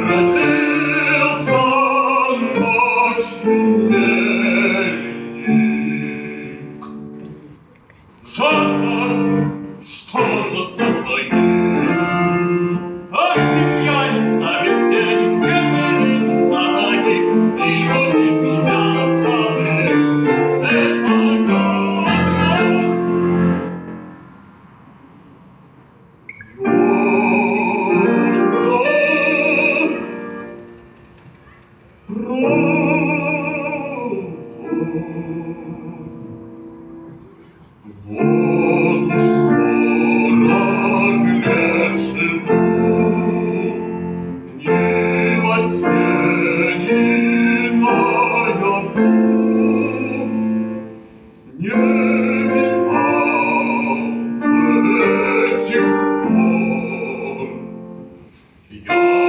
родился ночью мельник. Жарко, что за сапоги? Ах ты, пьяница, без денег, где ты видишь сапоги? И люди тебя лукавы, это вот уж 40 лет живу, ни во сне, ни наяву, не видал этих пор. Я